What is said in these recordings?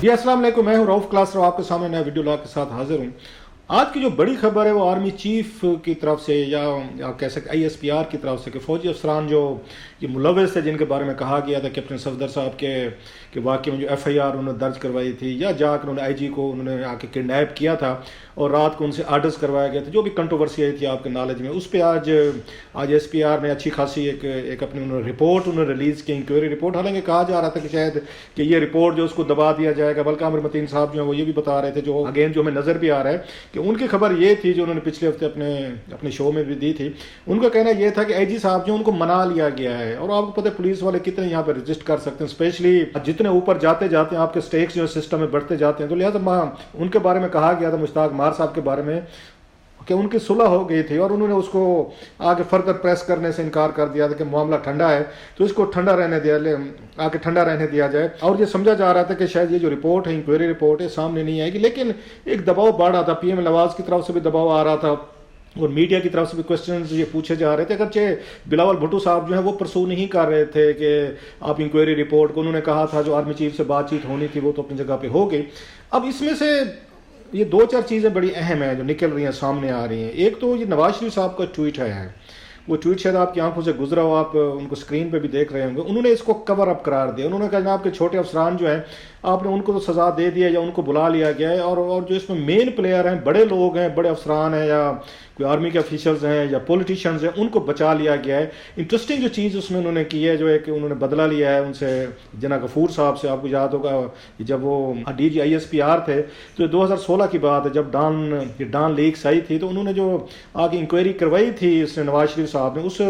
जी अस्सलाम वालेकुम, मैं हूं रऊफ क्लास। आपके सामने नया वीडियो ला के साथ हाजिर हूं। आज की जो बड़ी खबर है वो आर्मी चीफ की तरफ से या आप कह सकते ISPR की तरफ से कि फौजी अफसरान जो ये मुलविस थे जिनके बारे में कहा गया था कैप्टन सफदर साहब के वाक़े में जो FIR उन्होंने दर्ज करवाई थी या जाकर उन्होंने IG को उन्होंने आके किडनैप किया था और रात को उनसे आर्डर्स करवाया गया था, जो भी कंट्रोवर्सी आई थी आपके नॉलेज में, उस पर आज SPR ने अच्छी खासी एक अपनी उन्होंने रिपोर्ट उन्होंने रिलीज़ की, इंक्वायरी रिपोर्ट। हालांकि कहा जा रहा था कि शायद कि ये रिपोर्ट जो उसको दबा दिया जाएगा, बल्कि आमिर मतीन साहब जो है वो ये भी बता रहे थे, जो अगेन जो हमें नज़र भी आ रहा है कि उनकी खबर ये थी जो उन्होंने पिछले हफ्ते अपने शो में भी दी थी। उनका कहना ये था कि IG साहब जो उनको मना लिया गया है। और आपको पता है पुलिस वाले कितने यहाँ पर रजिस्ट कर सकते हैं, स्पेशली जितने ऊपर जाते जाते हैं आपके स्टेक्स जो सिस्टम में बढ़ते जाते हैं। तो लिहाजा उनके बारे में कहा गया था, मुश्ताक मार साहब के बारे में, कि उनकी सुलह हो गई थी और उन्होंने उसको आगे फर्दर प्रेस करने से इनकार कर दिया था कि मामला ठंडा है तो इसको ठंडा रहने दिया जाए। और ये समझा जा रहा था कि शायद ये जो रिपोर्ट है, इंक्वायरी रिपोर्ट है, सामने नहीं आएगी। लेकिन एक दबाव बढ़ रहा था, PM नवाज की तरफ से भी दबाव आ रहा था और मीडिया की तरफ से भी क्वेश्चंस ये पूछे जा रहे थे। अगरचे बिलावल भुट्टो साहब जो है वो परसू नहीं कर रहे थे कि आप इंक्वायरी रिपोर्ट को, उन्होंने कहा था जो आर्मी चीफ से बातचीत होनी थी वो तो अपनी जगह पे हो गई। अब इसमें से ये दो चार चीज़ें बड़ी अहम हैं जो निकल रही हैं, सामने आ रही हैं। एक तो ये नवाज शरीफ साहब का ट्वीट है, वो ट्वीट शायद आपकी आंखों से गुजरा हो, आप उनको स्क्रीन पे भी देख रहे होंगे। उन्होंने इसको कवर अप करार दिया। उन्होंने कहा जनाब के छोटे अफसरान जो हैं आपने उनको तो सज़ा दे दिया या उनको बुला लिया गया है, और जो इसमें मेन प्लेयर हैं, बड़े लोग हैं, बड़े अफसरान हैं या कोई आर्मी के ऑफिशियल्स हैं या पॉलिटिशियंस हैं, उनको बचा लिया गया है। इंटरेस्टिंग जो चीज़ उसमें उन्होंने की है, जो है कि उन्होंने बदला लिया है उनसे, जना गफूर साहब से। आपको याद होगा जब वो DG ISPR थे तो 2016 की बात है, जब डान लीक्स आई थी तो उन्होंने जो आगे इंक्वायरी करवाई थी इसने नवाज शरीफ साहब ने, उस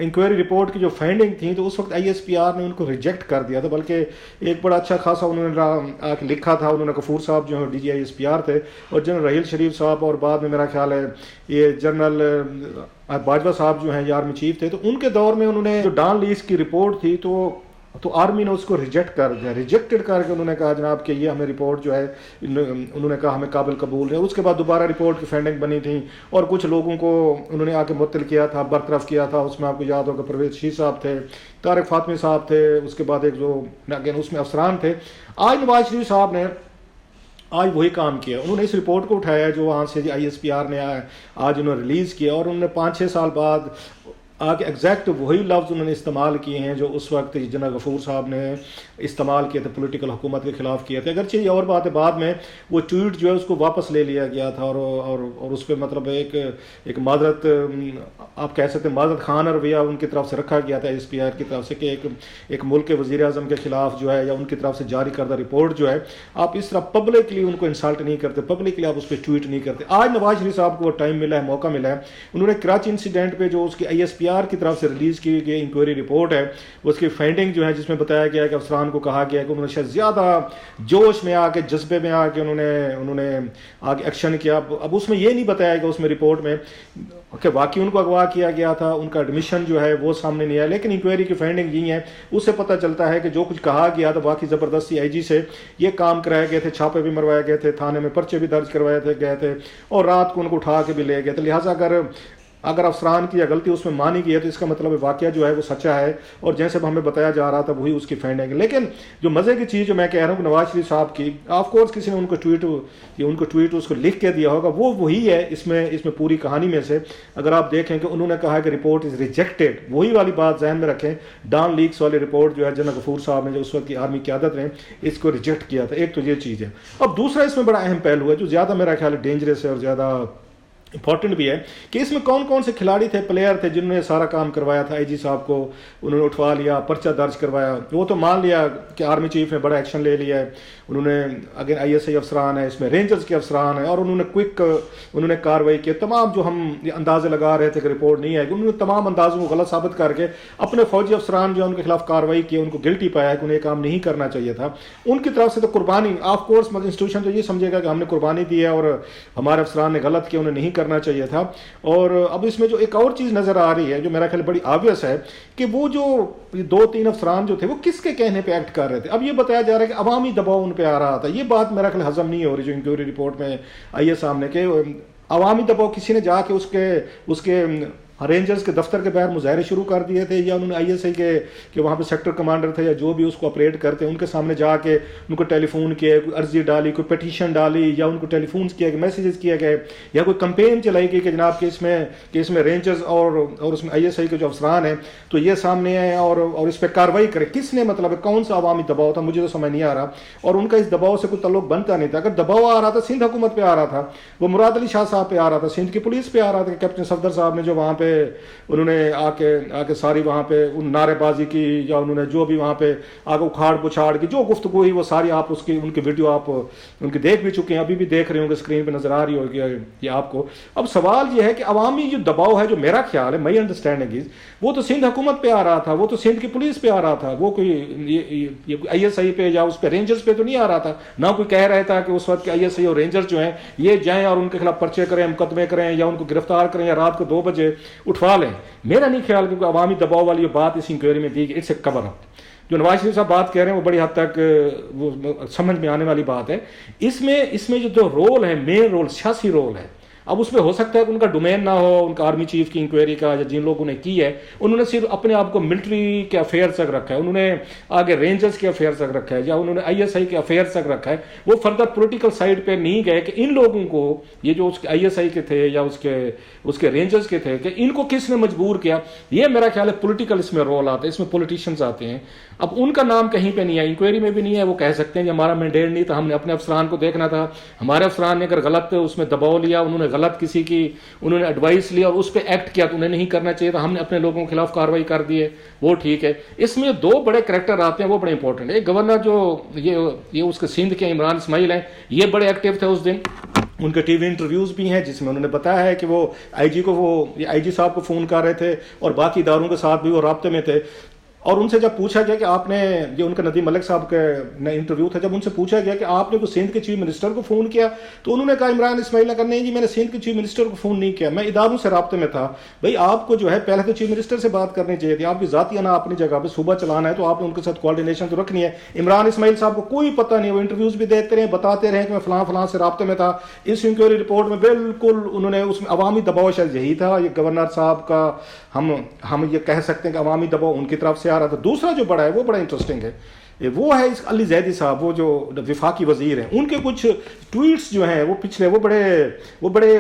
इंक्वायरी रिपोर्ट की जो फाइंडिंग थी तो उस वक्त ISPR ने उनको रिजेक्ट कर दिया था। बल्कि एक बड़ा अच्छा खासा उन्होंने आके लिखा था। उन्होंने गफूर साहब जो है DG ISPR थे और जनरल राहील शरीफ साहब और बाद में मेरा ख्याल है ये जनरल बाजवा साहब जो हैं आर्मी चीफ थे, तो उनके दौर में उन्होंने जो डान लीक्स की रिपोर्ट थी तो आर्मी ने उसको रिजेक्टेड करके उन्होंने कहा जनाब कि ये हमें रिपोर्ट जो है उन्होंने कहा हमें काबिल कबूल है। उसके बाद दोबारा रिपोर्ट की फाइंडिंग बनी थी और कुछ लोगों को उन्होंने आके मुअत्तल किया था, बरतरफ किया था। उसमें आपको याद होगा परवेज शीर साहब थे, तारिक फातमी साहब थे, उसके बाद एक जो अगेन उसमें अफसरान थे। आज नवाज शरीफ साहब ने आज वही काम किया। उन्होंने इस रिपोर्ट को उठाया जो वहाँ से ISPR ने आज उन्होंने रिलीज़ किया और उन्होंने 5-6 साल बाद आगे एग्जैक्ट वही लफ्ज़ उन्होंने इस्तेमाल किए हैं जो उस वक्त जना गफूर साहब ने इस्तेमाल किए थे, पॉलिटिकल हुकूमत के ख़िलाफ़ किए थे। अगरचे ये और बात है, बाद में वो ट्वीट जो है उसको वापस ले लिया गया था और उस पर मतलब एक मादरत आप कह सकते हैं, मादरत खान रवैया उनकी तरफ से रखा गया था ISPR की तरफ से कि एक मुल्क के वज़ीर आज़म के ख़िलाफ़ जो है या उनकी तरफ से जारी करदा रिपोर्ट जो है आप इस तरह पब्लिकली उनको इंसल्ट नहीं करते, पब्लिकली आप उस पर ट्वीट नहीं करते। आज नवाज शरीफ साहब को वो टाइम मिला है, मौका मिला है। उन्होंने कराची इंसिडेंट पर जो उसकी ISPR की तरफ से रिलीज़ की गई इंक्वायरी रिपोर्ट है उसकी फाइंडिंग जो है, जिसमें बताया गया है कि अफसरान को कहा गया है कि उन्होंने शायद ज़्यादा जोश में आके, जज्बे में आके उन्होंने आगे एक्शन किया। अब उसमें ये नहीं बताया गया उसमें रिपोर्ट में कि वाकई उनको अगवा किया गया था, उनका एडमिशन जो है वो सामने नहीं आया। लेकिन इंक्वायरी की फाइंडिंग यही है, उससे पता चलता है कि जो कुछ कहा गया था वाकई ज़बरदस्ती IG से ये काम कराए गए थे, छापे भी मरवाए गए थे, थाने में पर्चे भी दर्ज करवाए गए थे और रात को उनको उठा के भी ले गए थे। लिहाजा अगर अफसरान की गलती उसमें मानी गई है तो इसका मतलब वाकया जो है वो सच्चा है और जैसे हमें बताया जा रहा था वही उसकी फाइंडिंग है। लेकिन जो मज़े की चीज़ जो मैं कह रहा हूँ नवाज शरीफ साहब की, ऑफ कोर्स किसी ने उनको ट्वीट उसको लिख के दिया होगा, वो वही है इसमें पूरी कहानी में से। अगर आप देखें कि उन्होंने कहा कि रिपोर्ट इज़ रिजेक्टेड, वही वाली बात जहन में रखें। डान लीक्स वाली रिपोर्ट जो है जनरल गफूर साहब ने जो उस वक्त की आर्मी क़यादत ने इसको रिजेक्ट किया था। एक तो ये चीज़ है। अब दूसरा इसमें बड़ा अहम पहलू है जो ज़्यादा मेरा ख्याल है डेंजरस है और ज़्यादा इंपॉर्टेंट भी है कि इसमें कौन कौन से खिलाड़ी थे, प्लेयर थे जिन्होंने सारा काम करवाया था। IG साहब को उन्होंने उठवा लिया, पर्चा दर्ज करवाया, वो तो मान लिया कि आर्मी चीफ ने बड़ा एक्शन ले लिया है। उन्होंने अगेन ISI अफसरान है, इसमें रेंजर्स के अफसरान है और उन्होंने कार्रवाई की। तमाम जो हम अंदाजे लगा रहे थे कि रिपोर्ट नहीं आएगी, उन्होंने तमाम अंदाजों को गलत साबित करके अपने फौजी अफसरान जो उनके खिलाफ कार्रवाई की, उनको गिल्टी पाया कि उन्हें काम नहीं करना चाहिए था। उनकी तरफ से तो कुर्बानी, ऑफ कोर्स इंस्टीट्यूशन तो ये समझेगा कि हमने कुर्बानी दी है और हमारे अफसरान ने गलत किया, उन्हें नहीं करना चाहिए था। और अब इसमें जो एक और चीज़ नज़र आ रही है जो मेरा ख्याल बड़ी ऑब्वियस है कि वो जो 2-3 अफसरान जो थे वो किसके कहने पे एक्ट कर रहे थे। अब ये बताया जा रहा है कि अवामी दबाव उन पे आ रहा था। ये बात मेरा ख्याल हजम नहीं हो रही जो इंक्वायरी रिपोर्ट में आई है सामने के। अवामी दबाव, किसी ने जाके उसके रेंजर्स के दफ्तर के बाहर मुजाहरे शुरू कर दिए थे, या उन्होंने ISI के वहाँ पे सेक्टर कमांडर थे या जो भी उसको ऑपरेट करते हैं उनके सामने जाके उनको टेलीफोन किया, कोई अर्जी डाली, कोई पिटीशन डाली, या उनको टेलीफोन किया गया, मैसेजेस किए गए, या कोई कंपेन चलाई गई कि जनाब कि इसमें रेंजर्स और उसमें ISI के जो अफसरान हैं तो ये सामने आए और इस पर कार्रवाई करें। किसने, मतलब कौन सा अवामी दबाव था, मुझे तो समझ नहीं आ रहा। और उनका इस दबाव से कोई तल्लुक बनता नहीं था। अगर दबाव आ रहा था सिंध हुकूमत पे आ रहा था, वो मुराद अली शाह साहब पे आ रहा था, सिंध की पुलिस पे आ रहा था, कैप्टन सफदर साहब ने जो वहाँ पे उन्होंने आके सारी वहाँ पे उन नारेबाजी की, या उन्होंने जो भी वहाँ पे आगे उखाड़ पुछाड़ की जो गुफ्तगू हुई वो सारी आप उनकी वीडियो आप उनकी देख भी चुके हैं, अभी भी देख रहे होंगे, स्क्रीन पे नजर आ रही होगी ये आपको। अब सवाल ये है कि अवामी जो दबाव है, जो मेरा ख्याल है, माई अंडरस्टैंडिंग इज, वो तो सिंध हुकूमत पे आ रहा था, वो तो सिंध की पुलिस पे आ रहा था, वो कोई ये ISI पे या उस पे रेंजर्स पे तो नहीं आ रहा था। ना कोई कह रहा था कि उस वक्त के ISI और रेंजर्स जो हैं ये जाएं और उनके खिलाफ पर्चे करें, मुकदमे करें, या उनको गिरफ्तार करें, या रात को 2 बजे उठवा लें। मेरा नहीं ख्याल कि अवामी दबाव वाली बात इस इंक्वायरी में दी गई। It's A cover up. जो नवाज शरीफ साहब बात कह रहे हैं वो बड़ी हद तक वो समझ में आने वाली बात है। इसमें जो रोल है, मेन रोल सियासी रोल है। अब उसमें हो सकता है कि उनका डोमेन ना हो, उनका आर्मी चीफ की इंक्वायरी का, या जिन लोगों ने की है उन्होंने सिर्फ अपने आप को मिलिट्री के अफेयर्स तक रखा है, उन्होंने आगे रेंजर्स के अफेयर्स तक रखा है, या उन्होंने ISI के अफेयर्स तक रखा है। वो फर्दर पॉलिटिकल साइड पे नहीं गए कि इन लोगों को, ये जो उसके ISI के थे या उसके रेंजर्स के थे, कि इनको किसने मजबूर किया। ये मेरा ख्याल है पॉलिटिकल इसमें रोल आता है, इसमें पॉलिटिशियंस आते हैं। अब उनका नाम कहीं पे नहीं है, इंक्वायरी में भी नहीं है। वो कह सकते हैं कि हमारा मैंडेट नहीं था, हमने अपने अफसरान को देखना था, हमारे अफसरान ने अगर गलत उसमें दबाव लिया, उन्होंने गलत किसी की उन्होंने एडवाइस लिया और उस पर एक्ट किया तो उन्हें नहीं करना चाहिए था, हमने अपने लोगों के खिलाफ कार्रवाई कर दी है, वो ठीक है। इसमें 2 बड़े कैरेक्टर आते हैं, वो बड़े इंपॉर्टेंट है। एक गवर्नर जो ये उसके सिंध के इमरान इस्माइल हैं, ये बड़े एक्टिव थे उस दिन। उनके टीवी इंटरव्यूज भी हैं जिसमें उन्होंने बताया है कि वो IG साहब को फ़ोन कर रहे थे और बाकी इदारों के साथ भी वो राब्ते में थे। और उनसे जब पूछा गया कि आपने, ये उनका नदीम मलिक साहब का इंटरव्यू था, जब उनसे पूछा गया कि आपने तो सिंध के चीफ मिनिस्टर को फ़ोन किया, तो उन्होंने कहा, इमरान इस्माइल ने कहा, नहीं जी मैंने सिंध के चीफ मिनिस्टर को फ़ोन नहीं किया, मैं इदारों से राब्ते में था। भाई आपको जो है पहले तो चीफ मिनिस्टर से बात करनी चाहिए थी, आपकी ज़ाती आना अपनी जगह पर सूबा चलाना है तो आपने उनके साथ कोऑर्डिनेशन तो रखनी है। इमरान इस्माइल साहब को कोई पता नहीं, वो इंटरव्यूज़ भी देते रहे, बताते रहे कि मैं फलां से राब्ते में था। इस इंक्वायरी रिपोर्ट में बिल्कुल उन्होंने उसमें अवामी दबाव शायद यही था, ये गवर्नर साहब का हम ये कह सकते हैं कि अवामी दबाव उनकी तरफ से आ रहा था। दूसरा जो बड़ा है वो बड़ा इंटरेस्टिंग है, वो है इस अली जैदी साहब, वो जो विफाकी वजीर हैं, उनके कुछ ट्वीट्स जो हैं वो पिछले वो बड़े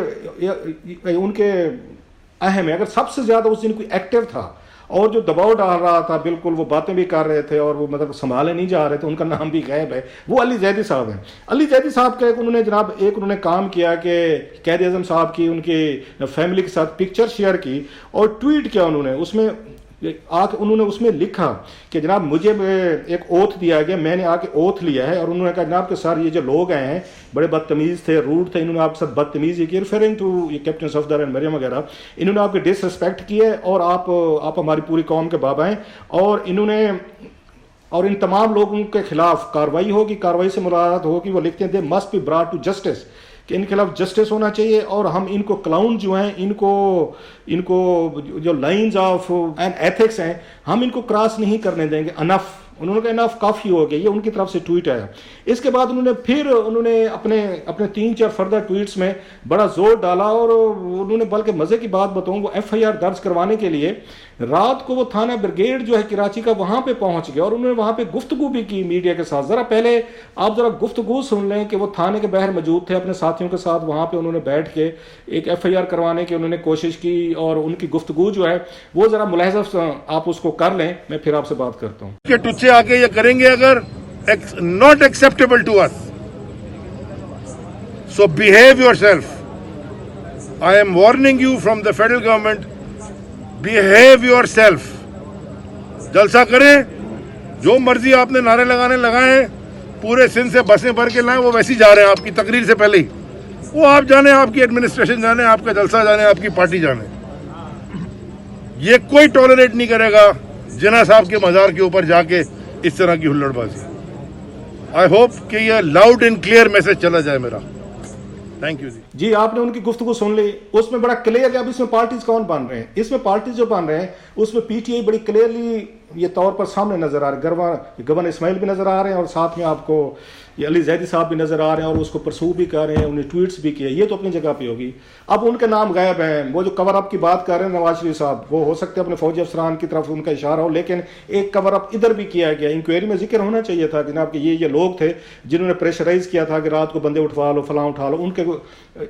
उनके अहम है। अगर सबसे ज्यादा उस दिन कोई एक्टिव था और जो दबाव डाल रहा था, बिल्कुल वो बातें भी कर रहे थे और वो मतलब संभाले नहीं जा रहे थे, उनका नाम भी गायब है, वो अली जैदी साहब हैं। अली जैदी साहब का उन्होंने काम किया कि कैद आज़म साहब की उनकी फैमिली के साथ पिक्चर शेयर की और ट्वीट किया उन्होंने उसमें लिखा कि जनाब मुझे एक ओथ दिया गया, मैंने आके ओथ लिया है। और उन्होंने कहा जनाब के सर ये जो लोग आए हैं बड़े बदतमीज़ थे, रूड थे, इन्होंने आपके साथ बदतमीज़ी की, रेफरिंग टू ये कैप्टन सफदर एंड मरियम वगैरह, इन्होंने आपके डिसरिस्पेक्ट किए और आप हमारी पूरी कौम के बाबा हैं और इन तमाम लोगों के खिलाफ कार्रवाई होगी। कार्रवाई से मुराद होगी, वो लिखते हैं they must be brought to justice, कि इनके खिलाफ जस्टिस होना चाहिए और हम इनको क्लाउन जो हैं, इनको जो लाइंस ऑफ एंड एथिक्स हैं, हम इनको क्रॉस नहीं करने देंगे। अनफ, उन्होंने कहा इनफ काफ़ी हो गया, ये उनकी तरफ से ट्वीट आया। इसके बाद उन्होंने अपने 3-4 फर्दर ट्वीट्स में बड़ा जोर डाला और उन्होंने, बल्कि मज़े की बात बताऊं, वो FIR दर्ज करवाने के लिए रात को वो थाना ब्रिगेड जो है कराची का वहाँ पे पहुँच गया और उन्होंने वहाँ पे गुफ्तगू भी की मीडिया के साथ। ज़रा पहले आप ज़रा गुफ्तगू सुन लें कि वो थाने के बाहर मौजूद थे अपने साथियों के साथ, वहाँ पे उन्होंने बैठ के एक FIR करवाने की उन्होंने कोशिश की और उनकी गुफ्तगू जो है वो ज़रा मुलाहिज़ा आप उसको कर लें, मैं फिर आपसे बात करता हूँ। के टुच्चे आके ये करेंगे अगर not acceptable to us, so behave yourself. I am warning you from the federal government, behave yourself. जलसा करें, जो मर्जी आपने नारे लगाए, पूरे सिंध से बसें भर के लाएं, वो वैसे ही जा रहे हैं आपकी तकरीर से पहले ही। वो आप जाने, आपकी एडमिनिस्ट्रेशन जाने, आपका जलसा जाने, आपकी पार्टी जाने। ये कोई टॉलरेट नहीं करेगा जिन्ना साहब के मज़ार के ऊपर जाके इस तरह की हुल्लड़बाजी। आई होप कि ये लाउड एंड क्लियर मैसेज चला जाए मेरा। थैंक यू जी। आपने उनकी गुफ्तगू सुन ली, उसमें बड़ा क्लियर है। अब इसमें पार्टीज कौन बन रहे हैं, इसमें पार्टीज जो बन रहे हैं उसमें PTI बड़ी क्लियरली ये तौर पर सामने नज़र आ रहे हैं। गवर्नर इस्माइल भी नज़र आ रहे हैं और साथ में आपको ये अली जैदी साहब भी नज़र आ रहे हैं और उसको परसू भी कर रहे हैं, उन्हें ट्वीट्स भी किए। ये तो अपनी जगह पे होगी। अब उनके नाम गायब हैं। वो जो कवर अप की बात कर रहे हैं नवाज शरीफ साहब, वो हो सकते हैं अपने फौजी अफसरान की तरफ उनका इशारा हो, लेकिन एक कवर अप इधर भी किया गया। इंक्वायरी में जिक्र होना चाहिए था जनाब कि ये लोग थे जिन्होंने प्रेशराइज किया था कि रात को बंदे उठवा लो, फलां उठा लो। उनके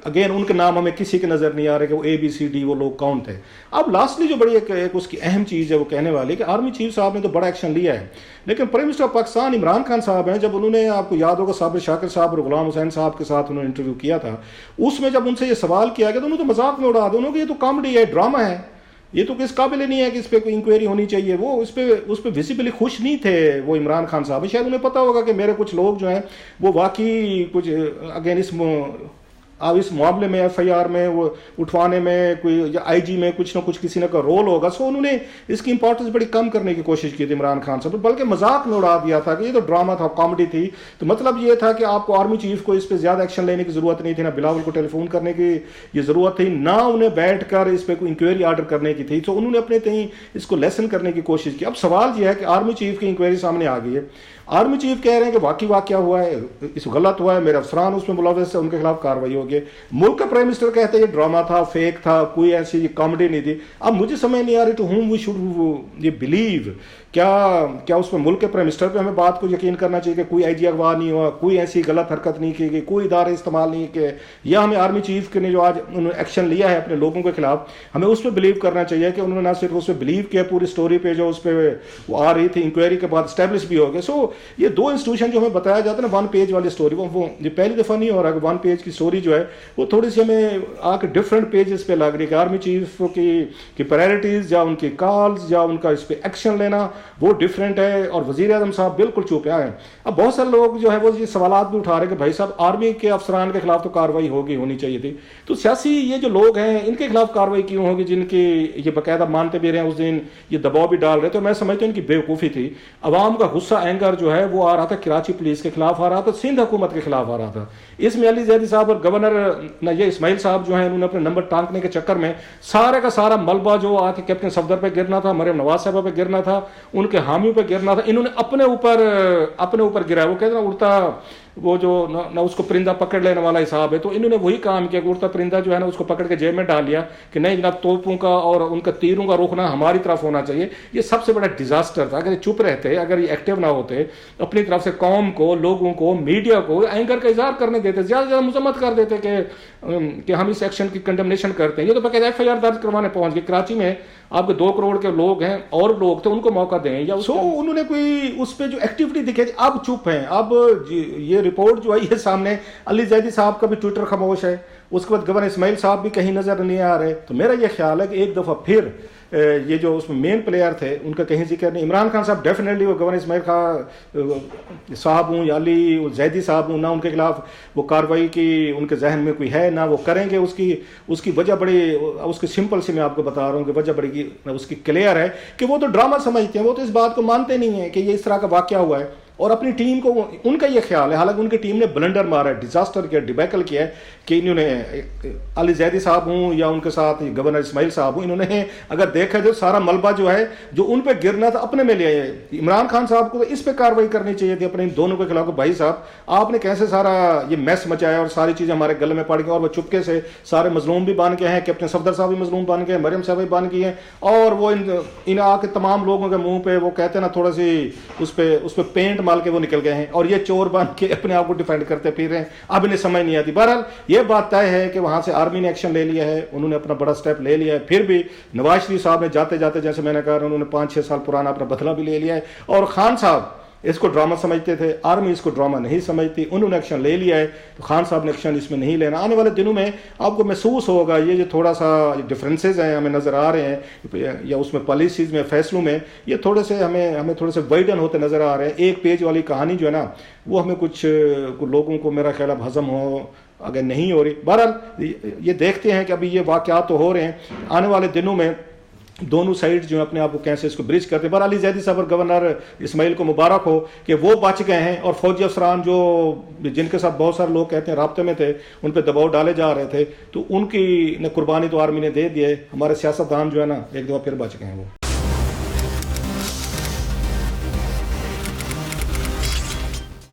अगेन उनके नाम हमें किसी के नज़र नहीं आ रहे कि वो ABCD वो लोग कौन थे। अब लास्टली जो बड़ी एक उसकी अहम चीज़ है वो कहने वाली कि आर्मी चीफ साहब ने तो बड़ा एक्शन लिया है, लेकिन प्राइम मिनिस्टर पाकिस्तान इमरान खान साहब हैं, जब उन्होंने, आपको याद होगा, साबिर शाकिर साहब और गुलाम हुसैन साहब के साथ उन्होंने इंटरव्यू किया था, उसमें जब उनसे ये सवाल किया गया तो उन्होंने तो मजाक में उड़ा दिया। उन्होंने ये तो कॉमेडी है, ड्रामा है, ये तो किस काबिल नहीं है कि इस पर कोई इंक्वायरी होनी चाहिए। वो उस पर विजिबली खुश नहीं थे वो इमरान खान साहब। शायद उन्हें पता होगा कि मेरे कुछ लोग जो हैं वो वाकई कुछ अगेन अब इस मामले में FIR में वो उठवाने में कोई या IG में कुछ ना कुछ किसी ने का रोल होगा। सो उन्होंने इसकी इंपॉर्टेंस बड़ी कम करने की कोशिश की थी इमरान खान साहब, बल्कि मजाक में उड़ा दिया था कि ये तो ड्रामा था, कॉमेडी थी। तो मतलब ये था कि आपको आर्मी चीफ को इस पर ज्यादा एक्शन लेने की जरूरत नहीं थी, ना बिलावल को टेलीफोन करने की ये जरूरत थी, ना उन्हें बैठ कर इस पर कोई इंक्वायरी ऑर्डर करने की थी। तो उन्होंने अपने तय इसको लेसन करने की कोशिश की। अब सवाल यह है कि आर्मी चीफ की इंक्वायरी सामने आ गई है, आर्मी चीफ कह रहे हैं कि वाकई वाकया हुआ है, इस गलत हुआ है, मेरे अफसरान उसमें मुलव्वस है, उनके खिलाफ कार्रवाई होगी। मुल्क का प्राइम मिनिस्टर कहते हैं ये ड्रामा था, फेक था, कोई ऐसी कॉमेडी नहीं थी। अब मुझे समझ नहीं आ रही टू हुम वी शुड ये बिलीव। क्या उसमें मुल्क के प्राइम मिनिस्टर पे हमें बात को यकीन करना चाहिए कि कोई IG अगवा नहीं हुआ, कोई ऐसी गलत हरकत नहीं की गई, कोई इदारे इस्तेमाल नहीं किए, या हमें आर्मी चीफ के ने जो आज उन्होंने एक्शन लिया है अपने लोगों के खिलाफ, हमें उस पर बिलीव करना चाहिए कि उन्होंने ना सिर्फ उस पर बिलीव किया, पूरी स्टोरी पे जो उस पर वो आ रही थी इंक्वायरी के बाद स्टैब्लिश भी हो गए। सो ये दो इंस्टीट्यूशन जो हमें बताया जाता है ना 1 पेज वाली स्टोरी, वो ये पहली दफ़ा नहीं हो रहा कि 1 पेज की स्टोरी जो है वो थोड़ी सी हमें आके डिफरेंट पेजेस पे लग रही है कि आर्मी चीफ की प्रायोरिटीज या उनकी कॉल्स या उनका इस पर एक्शन लेना वो डिफरेंट है, और वजीर आजम साहब बिल्कुल चुप हैं। अब बहुत सारे लोग जो है वो ये सवालात भी उठा रहे कि भाई साहब आर्मी के अफसरान के खिलाफ तो कार्रवाई होनी चाहिए थी, तो सियासी ये जो लोग हैं इनके खिलाफ कार्रवाई क्यों होगी जिनकी ये बाकायदा मानते भी रहे हैं, उस दिन ये दबाव भी डाल रहे थे। मैं समझता हूँ इनकी बेवकूफ़ी थी। अवाम का गुस्सा एंगर जो है वो आ रहा था कराची पुलिस के खिलाफ आ रहा था, सिंध हुकूमत के खिलाफ आ रहा था। इसमें अली जैदी साहब और गवर्नर ये इस्माइल साहब जो है उन्होंने अपने नंबर टांकने के चक्कर में सारे का सारा मलबा जो आके कैप्टन सफदर पे गिरना था, मरियम नवाज साहबा पे गिरना था, उनके हामियों पे गिरना था, इन्होंने अपने ऊपर गिराया। वो कहते हैं उड़ता वो जो ना उसको परिंदा पकड़ लेने वाला हिसाब है, तो इन्होंने वही काम किया कि उड़ता परिंदा जो है ना उसको पकड़ के जेब में डाल लिया कि नहीं जनाब तोपों का और उनका तीरों का रुख ना हमारी तरफ होना चाहिए। ये सबसे बड़ा डिजास्टर था। अगर ये चुप रहते, अगर ये एक्टिव ना होते, अपनी तरफ से कौम को, लोगों को, मीडिया को एंकर का इजहार करने देते, ज्यादा ज्यादा मुजम्मत कर देते कि हम इस एक्शन की कंडेमनेशन करते हैं। ये तो बकायदा FIR दर्ज करवाने पहुंच गए। कराची में आपके 2 करोड़ के लोग हैं और लोग थे, उनको मौका दें या उन्होंने कोई उस पर जो एक्टिविटी दिखे। अब चुप हैं। अब ये रिपोर्ट जो आई है सामने, अली जैदी साहब का भी ट्विटर खामोश है, उसके बाद गवर्नर इस्माइल साहब भी कहीं नजर नहीं आ रहे। तो मेरा ये ख्याल है कि एक दफा फिर ये जो उसमें मेन प्लेयर थे उनका कहीं जिक्र नहीं। इमरान खान साहब डेफिनेटली वो गवर्नर इस्माइल खान साहब हूँ या अली जैदी साहब हूँ ना, उनके खिलाफ वो कार्रवाई की उनके जहन में कोई है ना वो करेंगे। उसकी वजह बड़ी, उसकी सिंपल सी मैं आपको बता रहा हूँ कि वजह बड़ी उसकी क्लियर है कि वो तो ड्रामा समझते हैं। वो तो इस बात को मानते नहीं है कि ये इस तरह का वाकया हुआ है, और अपनी टीम को उनका ये ख्याल है, हालांकि उनकी टीम ने ब्लंडर मारा है, डिजास्टर किया, डिबैकल किया है कि इन्होंने अली जैदी साहब हूँ या उनके साथ गवर्नर इस्माइल साहब हूँ, इन्होंने अगर देखा जो सारा मलबा जो है जो उन पे गिरना था अपने में ले आए। इमरान खान साहब को इस पे कार्रवाई करनी चाहिए थी अपने इन दोनों के खिलाफ। भाई साहब आपने कैसे सारा ये मैस मचाया और सारी चीजें हमारे गले में पड़ गई, और वो चुपके से सारे मजलूम भी बन गए हैं, कैप्टन सफदर साहब भी मजलूम बन गए, मरियम साहब भी बन गई हैं, और वो इन आके तमाम लोगों के मुंह पे वो कहते हैं ना थोड़ा सी उस पर पेंट माल के वो निकल गए हैं, और ये चोर बन के अपने आप को डिफेंड करते फिर रहे हैं। अब इन्हें समझ नहीं आती। बहरहाल ये बात तय है कि वहां से आर्मी ने एक्शन ले लिया है, उन्होंने अपना बड़ा स्टेप ले लिया है। फिर भी नवाज शरीफ साहब ने जाते जाते, जैसे मैंने कहा, उन्होंने 5-6 साल पुराना अपना बदला भी ले लिया है। और खान साहब इसको ड्रामा समझते थे, आर्मी इसको ड्रामा नहीं समझती, उन्होंने एक्शन ले लिया है, तो खान साहब ने एक्शन इसमें नहीं लेना। आने वाले दिनों में आपको महसूस होगा ये जो थोड़ा सा डिफरेंसेस हैं हमें नज़र आ रहे हैं, या उसमें पॉलिसीज़ में, फैसलों में, ये थोड़े से हमें थोड़े से वाइडन होते नज़र आ रहे हैं। 1 पेज वाली कहानी जो है ना वो हमें कुछ लोगों को मेरा ख्याल हजम हो अगर नहीं हो रही। बहरहाल ये देखते हैं कि अभी ये वाक़यात तो हो रहे हैं, आने वाले दिनों में दोनों साइड जो अपने आप को कैसे इसको ब्रिज करते हैं। बहरहाल अली जैदी साहब और गवर्नर इस्माइल को मुबारक हो कि वो बच गए हैं, और फौजी अफसरान जो जिनके साथ बहुत सारे लोग कहते हैं राब्ते में थे, उन पर दबाव डाले जा रहे थे, तो उनकी कुर्बानी तो आर्मी ने दे दी है। हमारे सियासतदान जो है ना एक दफ़ा फिर बच गए हैं वो।